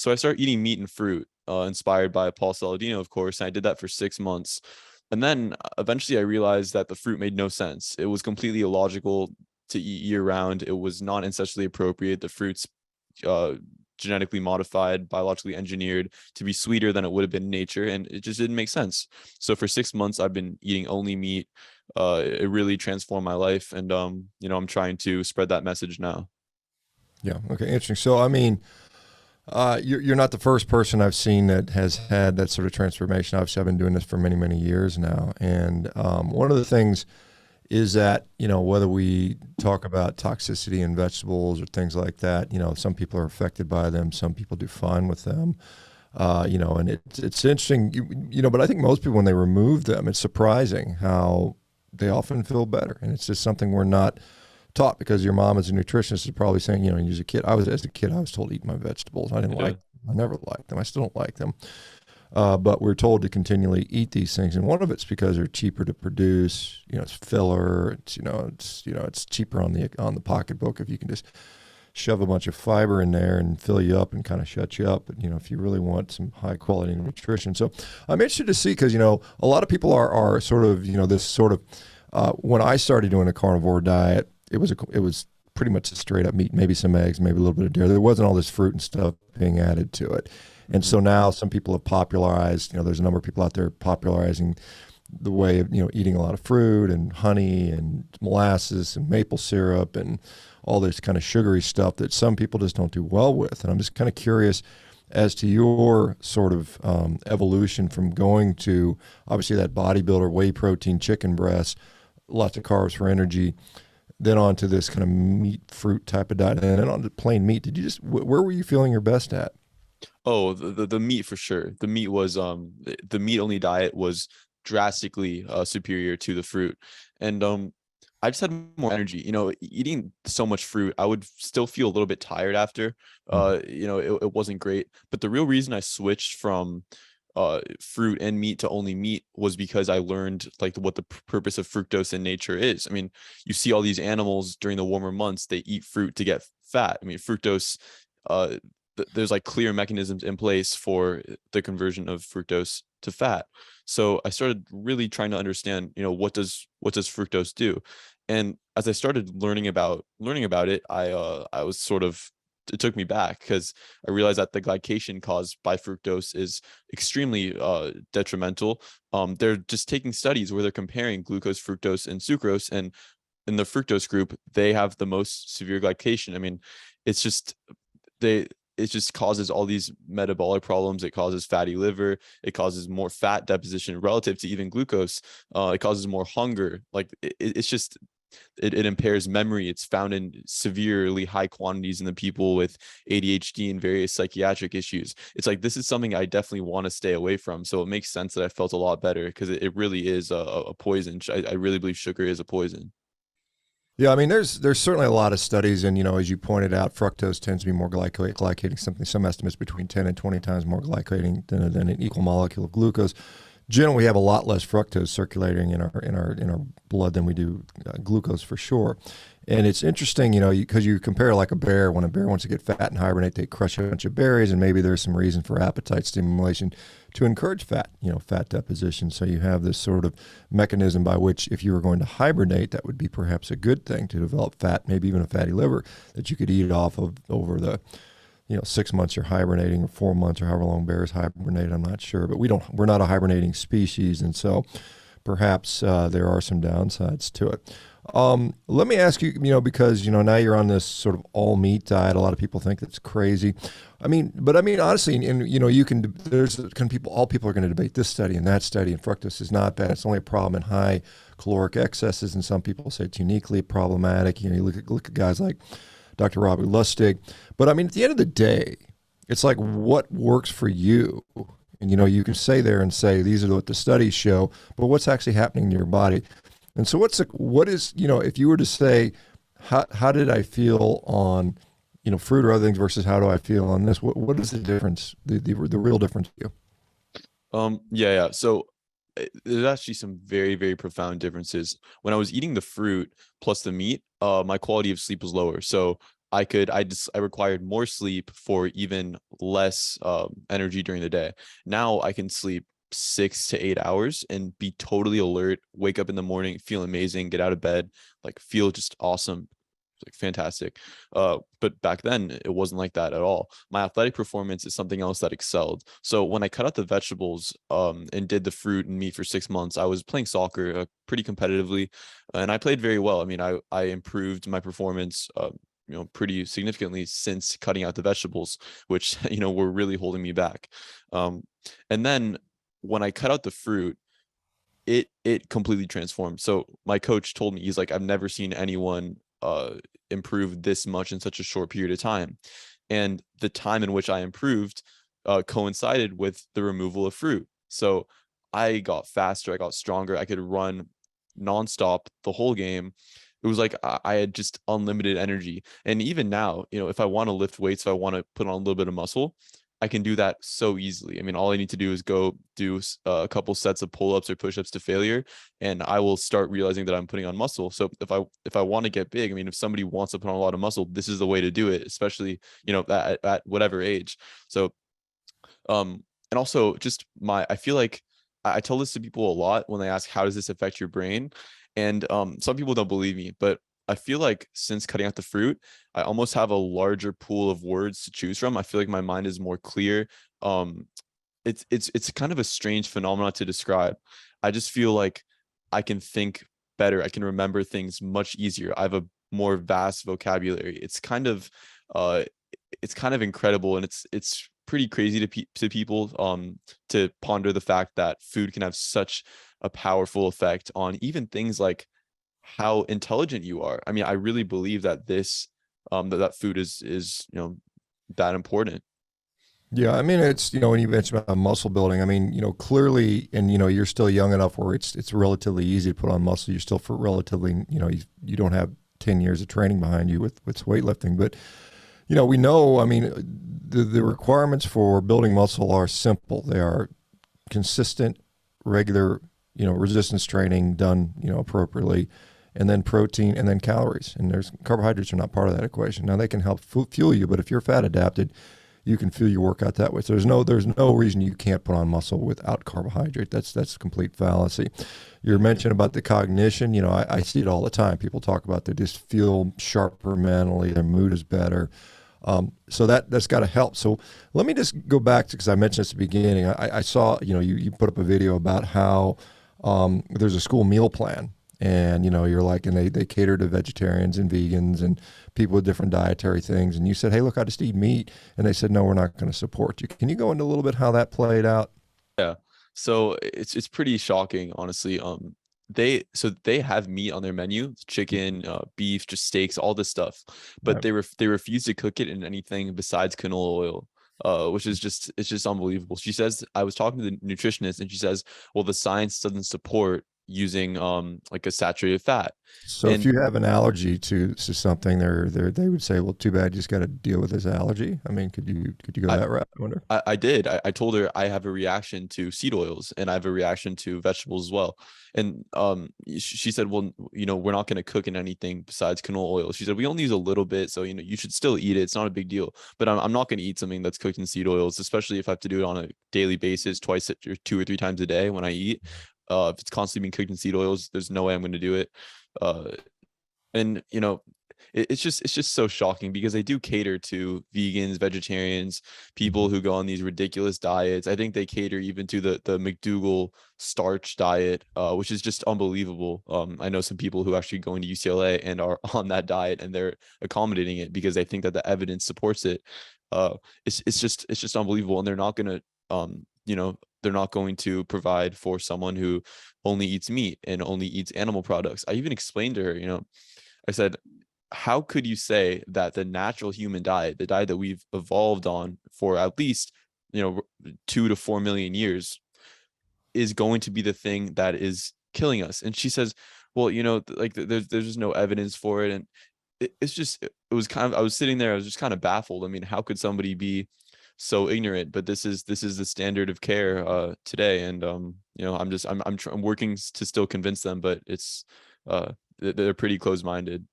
So I started eating meat and fruit, inspired by Paul Saladino, of course. And I did that for 6 months. And then eventually I realized that the fruit made no sense. It was completely illogical to eat year round. It was not ancestrally appropriate. The fruits, uh, genetically modified, biologically engineered to be sweeter than it would have been in nature. And it just didn't make sense. So for 6 months, I've been eating only meat. It really transformed my life. And, I'm trying to spread that message now. Yeah. Okay. Interesting. So, I mean, you're not the first person I've seen that has had that sort of transformation. Obviously, I've been doing this for many, many years now. And one of the things is that, whether we talk about toxicity in vegetables or things like that, some people are affected by them, some people do fine with them. And it's interesting, but I think most people, when they remove them, it's surprising how they often feel better. And it's just something we're not taught, because your mom as a nutritionist is probably saying, as a kid, as a kid, I was told to eat my vegetables. Yeah. I never liked them. I still don't like them. But we're told to continually eat these things. And one of it's because they're cheaper to produce, it's filler. It's cheaper on the pocketbook if you can just shove a bunch of fiber in there and fill you up and kind of shut you up. But, if you really want some high quality nutrition. So I'm interested to see, because, a lot of people are sort of, this sort of, when I started doing a carnivore diet, it was pretty much a straight up meat, maybe some eggs, maybe a little bit of dairy. There wasn't all this fruit and stuff being added to it. And so now some people have popularized, there's a number of people out there popularizing the way of, eating a lot of fruit and honey and molasses and maple syrup and all this kind of sugary stuff that some people just don't do well with. And I'm just kind of curious as to your sort of evolution from going to, obviously, that bodybuilder, whey protein, chicken breast, lots of carbs for energy, then on to this kind of meat fruit type of diet, and then on to plain meat. Where were you feeling your best at? Oh, the meat for sure. The meat was the meat only diet was drastically superior to the fruit. And I just had more energy. Eating so much fruit, I would still feel a little bit tired after. Mhm. It wasn't great. But the real reason I switched from fruit and meat to only meat was because I learned like what the purpose of fructose in nature is. I mean, you see all these animals during the warmer months, they eat fruit to get fat. I mean, fructose, uh, there's like clear mechanisms in place for the conversion of fructose to fat. So I started really trying to understand, what does fructose do? And as I started learning about it, I was sort of, it took me back, because I realized that the glycation caused by fructose is extremely detrimental. They're just taking studies where they're comparing glucose, fructose, and sucrose, and in the fructose group, they have the most severe glycation. I mean, it's just they it just causes all these metabolic problems. It causes fatty liver. It causes more fat deposition relative to even glucose. It causes more hunger. Like it's just it impairs memory. It's found in severely high quantities in the people with ADHD and various psychiatric issues. It's like, this is something I definitely want to stay away from. So it makes sense that I felt a lot better, because it really is a poison. I really believe sugar is a poison. Yeah, I mean, there's certainly a lot of studies, and as you pointed out, fructose tends to be more glycating. Some estimates between 10 and 20 times more glycating than an equal molecule of glucose. Generally, we have a lot less fructose circulating in our blood than we do glucose, for sure. And it's interesting, because you compare like a bear. When a bear wants to get fat and hibernate, they crush a bunch of berries, and maybe there's some reason for appetite stimulation to encourage fat deposition. So you have this sort of mechanism by which, if you were going to hibernate, that would be perhaps a good thing to develop fat, maybe even a fatty liver that you could eat off of over the 6 months you're hibernating, or 4 months, or however long bears hibernate. I'm not sure, but we're not a hibernating species, and so perhaps there are some downsides to it. Let me ask you, because now you're on this sort of all meat diet. A lot of people think that's crazy. But honestly, and all people are going to debate this study and that study, and fructose is not bad. It's only a problem in high caloric excesses, and some people say it's uniquely problematic. You look at guys like Dr. Robbie Lustig. But at the end of the day, it's like, what works for you? And you can say there and say these are what the studies show, but what's actually happening in your body? And so what is if you were to say, how did I feel on fruit or other things versus how do I feel on this? What is the difference? The real difference to you? Yeah. So there's actually some very, very profound differences. When I was eating the fruit plus the meat, my quality of sleep was lower. So I required more sleep for even less energy during the day. Now I can sleep 6 to 8 hours and be totally alert, wake up in the morning, feel amazing, get out of bed, like feel just awesome, like fantastic. But back then it wasn't like that at all. My athletic performance is something else that excelled. So when I cut out the vegetables and did the fruit and meat for 6 months, I was playing soccer pretty competitively, and I played very well. I mean, I improved my performance pretty significantly since cutting out the vegetables, which were really holding me back. And then when I cut out the fruit, it completely transformed. So my coach told me, he's like, I've never seen anyone improve this much in such a short period of time. And the time in which I improved coincided with the removal of fruit. So I got faster, I got stronger, I could run nonstop the whole game. It was like I had just unlimited energy. And even now, if I want to lift weights, if I want to put on a little bit of muscle, I can do that so easily. I mean, all I need to do is go do a couple sets of pull-ups or push-ups to failure, and I will start realizing that I'm putting on muscle. So if I want to get big, I mean, if somebody wants to put on a lot of muscle, this is the way to do it, especially at whatever age. So and also just I feel like I tell this to people a lot when they ask, how does this affect your brain? And some people don't believe me, but I feel like since cutting out the fruit, I almost have a larger pool of words to choose from. I feel like my mind is more clear. Um, it's kind of a strange phenomenon to describe. I just feel like I can think better. I can remember things much easier. I have a more vast vocabulary. Uh, it's kind of incredible, and it's pretty crazy to people to ponder the fact that food can have such a powerful effect on even things like how intelligent you are. I mean, I really believe that that food is that important. Yeah, I mean, it's, when you mentioned about muscle building, I mean, clearly, and you're still young enough where it's relatively easy to put on muscle. You're still for relatively, you don't have 10 years of training behind you with weightlifting, but we know, I mean, the requirements for building muscle are simple. They are consistent, regular, resistance training done, appropriately, and then protein and then calories. And carbohydrates are not part of that equation. Now they can help fuel you, but if you're fat adapted, you can fuel your workout that way. So there's no reason you can't put on muscle without carbohydrate. That's complete fallacy. You're mentioning about the cognition. I see it all the time. People talk about they just feel sharper mentally, their mood is better. So that's got to help. So let me just go back to, because I mentioned this at the beginning. I saw, you put up a video about how there's a school meal plan, and you're like, and they cater to vegetarians and vegans and people with different dietary things. And you said, hey, look, I just eat meat, and they said, no, we're not going to support you. Can you go into a little bit how that played out? Yeah. So it's pretty shocking, honestly. They have meat on their menu, chicken, beef, just steaks, all this stuff, but Right. they refuse to cook it in anything besides canola oil. Which is it's just unbelievable. She says, I was talking to the nutritionist, and she says, well, the science doesn't support using like a saturated fat. So if And you have an allergy to something, they would say, well, too bad, you just got to deal with this allergy. I mean, could you go I, that route? I wonder. I did. I told her I have a reaction to seed oils and I have a reaction to vegetables as well. And she said, well, we're not going to cook in anything besides canola oil. She said, we only use a little bit, so you should still eat it. It's not a big deal. But I'm not going to eat something that's cooked in seed oils, especially if I have to do it on a daily basis, twice or 2 or 3 times a day when I eat. If it's constantly being cooked in seed oils, there's no way I'm going to do it. Uh, and it's just so shocking because they do cater to vegans, vegetarians, people who go on these ridiculous diets. I think they cater even to the McDougall starch diet, which is just unbelievable. I know some people who actually go into UCLA and are on that diet, and they're accommodating it because they think that the evidence supports it. uh it's just unbelievable, and they're not going to provide for someone who only eats meat and only eats animal products. I even explained to her, I said, how could you say that the natural human diet, the diet that we've evolved on for at least, 2 to 4 million years, is going to be the thing that is killing us? And she says, well, like there's just no evidence for it. And it was kind of, I was sitting there, I was just kind of baffled. I mean, how could somebody be so ignorant? But this is the standard of care today. And I'm working to still convince them, but it's they're pretty close-minded.